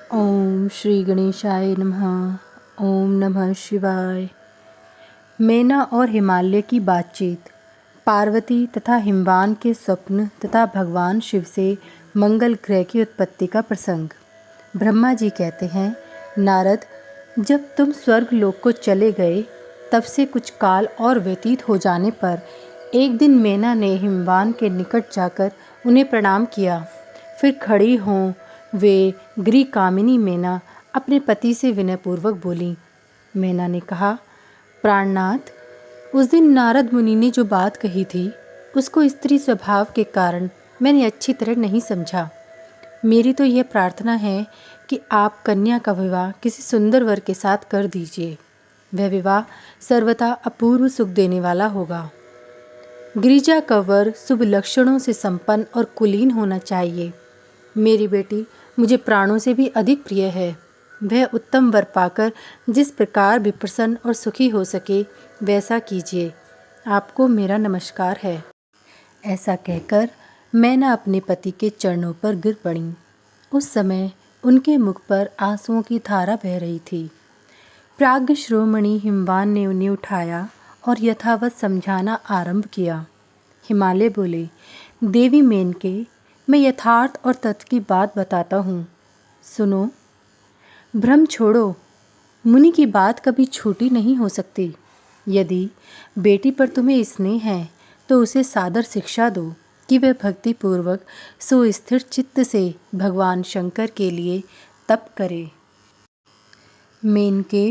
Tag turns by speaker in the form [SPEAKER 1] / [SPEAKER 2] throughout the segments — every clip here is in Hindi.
[SPEAKER 1] ओम श्री गणेशाय नमः। ओम नमः शिवाय। मैना और हिमालय की बातचीत। पार्वती तथा हिमवान के स्वप्न तथा भगवान शिव से मंगल ग्रह की उत्पत्ति का प्रसंग। ब्रह्मा जी कहते हैं, नारद, जब तुम स्वर्ग लोक को चले गए तब से कुछ काल और व्यतीत हो जाने पर एक दिन मैना ने हिमवान के निकट जाकर उन्हें प्रणाम किया। फिर खड़ी हों वे गृह कामिनी मैना अपने पति से विनयपूर्वक बोली। मैना ने कहा, प्राणनाथ, उस दिन नारद मुनि ने जो बात कही थी उसको स्त्री स्वभाव के कारण मैंने अच्छी तरह नहीं समझा। मेरी तो यह प्रार्थना है कि आप कन्या का विवाह किसी सुंदर वर के साथ कर दीजिए। वह विवाह सर्वथा अपूर्व सुख देने वाला होगा। गिरिजा का वर शुभ लक्षणों से संपन्न और कुलीन होना चाहिए। मेरी बेटी मुझे प्राणों से भी अधिक प्रिय है। वह उत्तम वर पाकर जिस प्रकार भी प्रसन्न और सुखी हो सके वैसा कीजिए। आपको मेरा नमस्कार है। ऐसा कहकर मैना अपने पति के चरणों पर गिर पड़ी। उस समय उनके मुख पर आंसुओं की धारा बह रही थी। प्राज्ञ शिरोमणि हिमवान ने उन्हें उठाया और यथावत समझाना आरंभ किया। हिमालय बोले, देवी मेनके, मैं यथार्थ और तथ्य की बात बताता हूँ। सुनो। भ्रम छोड़ो। मुनि की बात कभी छोटी नहीं हो सकती। यदि बेटी पर तुम्हें स्नेह है तो उसे सादर शिक्षा दो कि वह भक्तिपूर्वक सुस्थिर चित्त से भगवान शंकर के लिए तप करे। मेनके,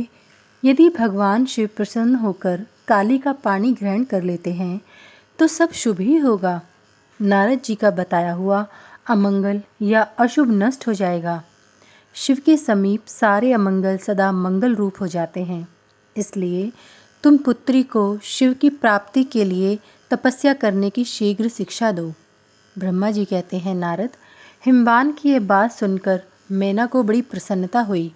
[SPEAKER 1] यदि भगवान शिव प्रसन्न होकर काली का पानी ग्रहण कर लेते हैं तो सब शुभ ही होगा। नारद जी का बताया हुआ अमंगल या अशुभ नष्ट हो जाएगा। शिव के समीप सारे अमंगल सदा मंगल रूप हो जाते हैं। इसलिए तुम पुत्री को शिव की प्राप्ति के लिए तपस्या करने की शीघ्र शिक्षा दो। ब्रह्मा जी कहते हैं, नारद, हिमवान की यह बात सुनकर मैना को बड़ी प्रसन्नता हुई।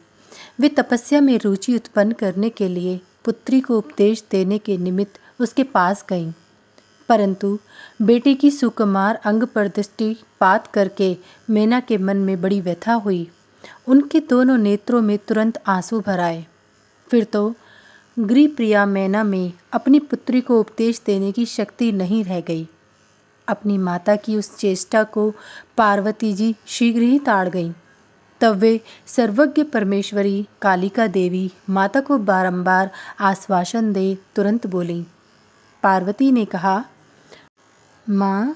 [SPEAKER 1] वे तपस्या में रुचि उत्पन्न करने के लिए पुत्री को उपदेश देने के निमित्त उसके पास गईं। परंतु बेटी की सुकुमार अंग पर दृष्टिपात करके मैना के मन में बड़ी व्यथा हुई। उनके दोनों नेत्रों में तुरंत आंसू भर आए। फिर तो गृह प्रिया मैना में अपनी पुत्री को उपदेश देने की शक्ति नहीं रह गई। अपनी माता की उस चेष्टा को पार्वती जी शीघ्र ही ताड़ गईं। तब वे सर्वज्ञ परमेश्वरी कालिका देवी माता को बारंबार आश्वासन दे तुरंत बोलीं। पार्वती ने कहा, माँ,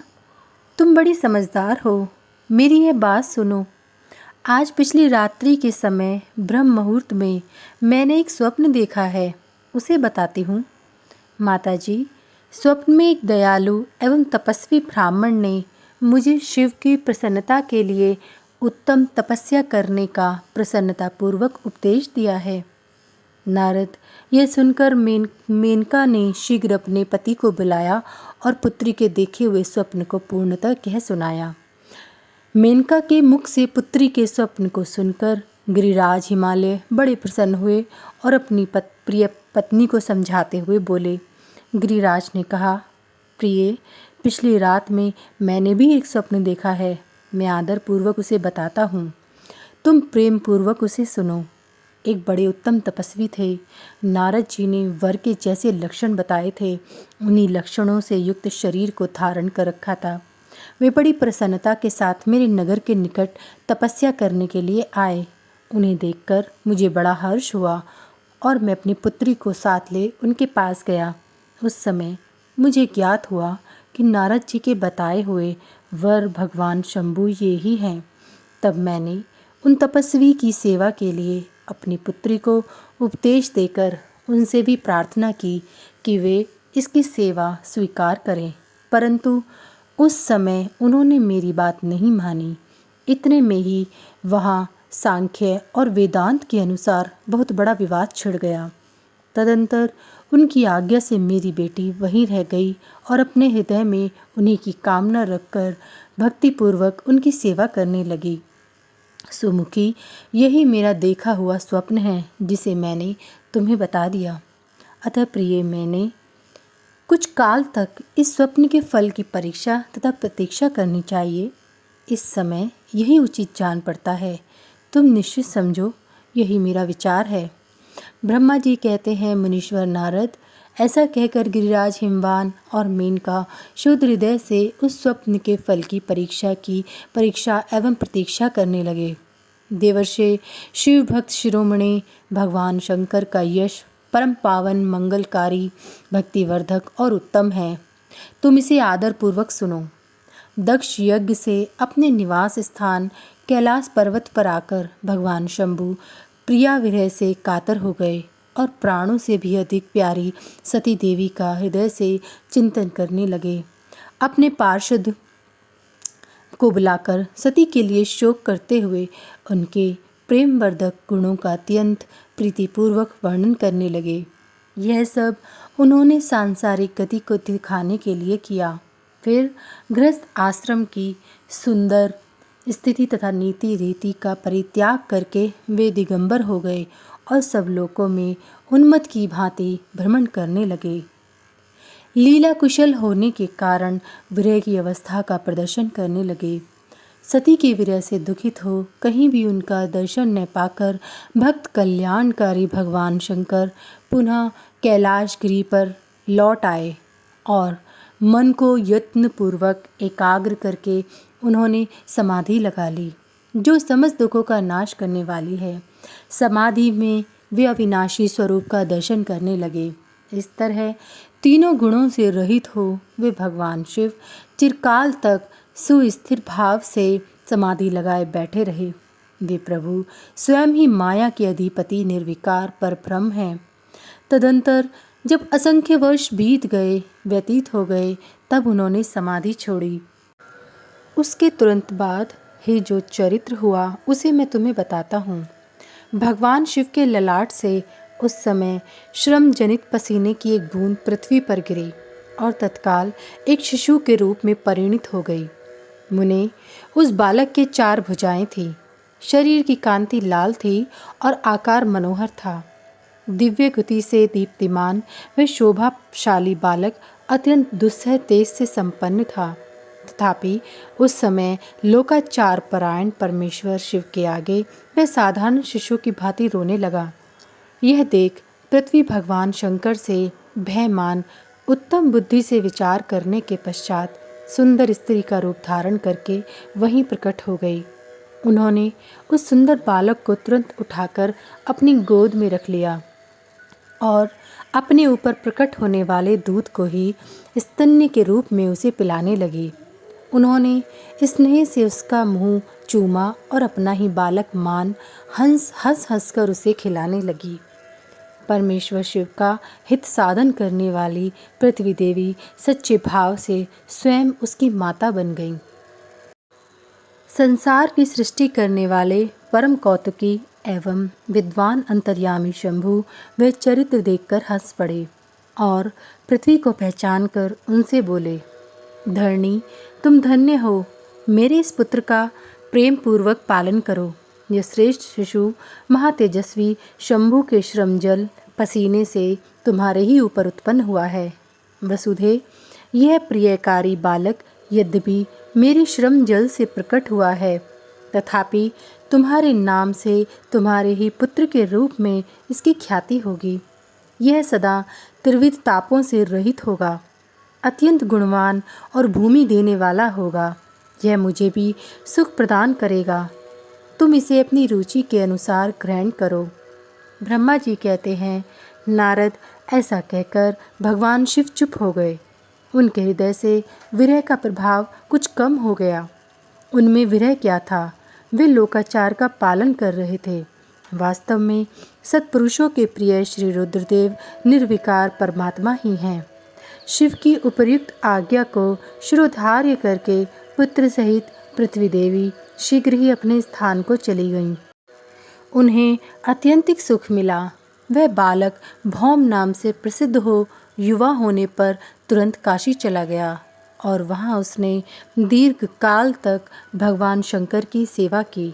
[SPEAKER 1] तुम बड़ी समझदार हो, मेरी यह बात सुनो। आज पिछली रात्रि के समय ब्रह्म मुहूर्त में मैंने एक स्वप्न देखा है, उसे बताती हूँ। माताजी, स्वप्न में एक दयालु एवं तपस्वी ब्राह्मण ने मुझे शिव की प्रसन्नता के लिए उत्तम तपस्या करने का प्रसन्नतापूर्वक उपदेश दिया है। नारद, यह सुनकर मेनका ने शीघ्र अपने पति को बुलाया और पुत्री के देखे हुए स्वप्न को पूर्णतः कह सुनाया। मेनका के मुख से पुत्री के स्वप्न को सुनकर गिरिराज हिमालय बड़े प्रसन्न हुए और अपनी प्रिय पत्नी को समझाते हुए बोले। गिरिराज ने कहा, प्रिय, पिछली रात में मैंने भी एक स्वप्न देखा है। मैं आदरपूर्वक उसे बताता हूँ, तुम प्रेम पूर्वक उसे सुनो। एक बड़े उत्तम तपस्वी थे। नारद जी ने वर के जैसे लक्षण बताए थे, उन्हीं लक्षणों से युक्त शरीर को धारण कर रखा था। वे बड़ी प्रसन्नता के साथ मेरे नगर के निकट तपस्या करने के लिए आए। उन्हें देखकर मुझे बड़ा हर्ष हुआ और मैं अपनी पुत्री को साथ ले उनके पास गया। उस समय मुझे ज्ञात हुआ कि नारद जी के बताए हुए वर भगवान शंभु ये ही हैं। तब मैंने उन तपस्वी की सेवा के लिए अपनी पुत्री को उपदेश देकर उनसे भी प्रार्थना की कि वे इसकी सेवा स्वीकार करें, परंतु उस समय उन्होंने मेरी बात नहीं मानी। इतने में ही वहाँ सांख्य और वेदांत के अनुसार बहुत बड़ा विवाद छिड़ गया। तदंतर उनकी आज्ञा से मेरी बेटी वहीं रह गई और अपने हृदय में उन्हीं की कामना रखकर भक्तिपूर्वक उनकी सेवा करने लगी। सुमुखी, यही मेरा देखा हुआ स्वप्न है जिसे मैंने तुम्हें बता दिया। अतः प्रिय, मैंने कुछ काल तक इस स्वप्न के फल की परीक्षा तथा प्रतीक्षा करनी चाहिए। इस समय यही उचित जान पड़ता है तुम निश्चित समझो, यही मेरा विचार है। ब्रह्मा जी कहते हैं, मुनीश्वर नारद। ऐसा कहकर गिरिराज हिमवान और मेनका शुद्ध हृदय से उस स्वप्न के फल की परीक्षा एवं प्रतीक्षा करने लगे। देवर्षि शिव भक्त शिरोमणि भगवान शंकर का यश परम पावन, मंगलकारी, भक्तिवर्धक और उत्तम है। तुम इसे आदर पूर्वक सुनो। दक्ष यज्ञ से अपने निवास स्थान कैलाश पर्वत पर आकर भगवान शंभु प्रिया विरह से कातर हो गए और प्राणों से भी अधिक प्यारी सती देवी का हृदय से चिंतन करने लगे। अपने पार्षद को बुलाकर सती के लिए शोक करते हुए उनके प्रेमवर्धक गुणों का अत्यंत प्रीतिपूर्वक वर्णन करने लगे। यह सब उन्होंने सांसारिक गति को दिखाने के लिए किया। फिर गृहस्थ आश्रम की सुंदर स्थिति तथा नीति रीति का परित्याग करके वे दिगंबर हो गए और सब लोकों में उन्मत्त की भांति भ्रमण करने लगे। लीला कुशल होने के कारण विरह की अवस्था का प्रदर्शन करने लगे। सती के विरह से दुखित हो कहीं भी उनका दर्शन न पाकर भक्त कल्याणकारी भगवान शंकर पुनः कैलाश गिरी पर लौट आए और मन को यत्नपूर्वक एकाग्र करके उन्होंने समाधि लगा ली, जो समस्त दुखों का नाश करने वाली है। समाधि में वे अविनाशी स्वरूप का दर्शन करने लगे। इस तरह तीनों गुणों से रहित हो वे भगवान शिव चिरकाल तक सुस्थिर भाव से समाधि लगाए बैठे रहे। वे प्रभु स्वयं ही माया के अधिपति निर्विकार परब्रह्म हैं। तदंतर जब असंख्य वर्ष व्यतीत हो गए, तब उन्होंने समाधि छोड़ी। उसके तुरंत बाद ही जो चरित्र हुआ उसे मैं तुम्हें बताता हूँ। भगवान शिव के ललाट से उस समय श्रम जनित पसीने की एक बूंद पृथ्वी पर गिरी और तत्काल एक शिशु के रूप में परिणित हो गई। मुने, उस बालक के 4 भुजाएं थीं, शरीर की कांति लाल थी और आकार मनोहर था। दिव्य गति से दीप्तिमान वह शोभाशाली बालक अत्यंत दुस्सह तेज से संपन्न था। तथापि उस समय लोकाचार परायण परमेश्वर शिव के आगे वह साधारण शिशु की भांति रोने लगा। यह देख पृथ्वी भगवान शंकर से भयमान उत्तम बुद्धि से विचार करने के पश्चात सुंदर स्त्री का रूप धारण करके वहीं प्रकट हो गई। उन्होंने उस सुंदर बालक को तुरंत उठाकर अपनी गोद में रख लिया और अपने ऊपर प्रकट होने वाले दूध को ही स्तन्य के रूप में उसे पिलाने लगी। उन्होंने स्नेह से उसका मुंह चूमा और अपना ही बालक मान हंस हंस कर उसे खिलाने लगी। परमेश्वर शिव का हित साधन करने वाली पृथ्वी देवी सच्चे भाव से स्वयं उसकी माता बन गई। संसार की सृष्टि करने वाले परम कौतुकी एवं विद्वान अंतर्यामी शंभु वे चरित्र देखकर हंस पड़े और पृथ्वी को पहचान कर उनसे बोले, धरणी, तुम धन्य हो। मेरे इस पुत्र का प्रेम पूर्वक पालन करो। यह श्रेष्ठ शिशु महातेजस्वी शंभु के श्रमजल पसीने से तुम्हारे ही ऊपर उत्पन्न हुआ है। वसुधे, यह प्रियकारी बालक यद्यपि मेरे श्रम जल से प्रकट हुआ है, तथापि तुम्हारे नाम से तुम्हारे ही पुत्र के रूप में इसकी ख्याति होगी। यह सदा त्रिविध तापों से रहित होगा, अत्यंत गुणवान और भूमि देने वाला होगा। यह मुझे भी सुख प्रदान करेगा। तुम इसे अपनी रुचि के अनुसार ग्रहण करो। ब्रह्मा जी कहते हैं, नारद, ऐसा कहकर भगवान शिव चुप हो गए। उनके हृदय से विरह का प्रभाव कुछ कम हो गया। उनमें विरह क्या था, वे लोकाचार का पालन कर रहे थे। वास्तव में सत्पुरुषों के प्रिय श्री रुद्रदेव निर्विकार परमात्मा ही हैं। शिव की उपर्युक्त आज्ञा को शिरोधार्य करके पुत्र सहित पृथ्वी देवी शीघ्र ही अपने स्थान को चली गईं। उन्हें अत्यंतिक सुख मिला। वह बालक भौम नाम से प्रसिद्ध हो युवा होने पर तुरंत काशी चला गया और वहाँ उसने दीर्घ काल तक भगवान शंकर की सेवा की।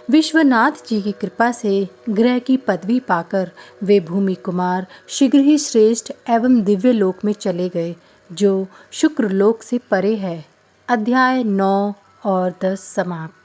[SPEAKER 1] विश्वनाथ जी की कृपा से ग्रह की पदवी पाकर वे भूमि कुमार शीघ्र ही श्रेष्ठ एवं दिव्य लोक में चले गए, जो शुक्र लोक से परे है। अध्याय 9 और 10 समाप्त।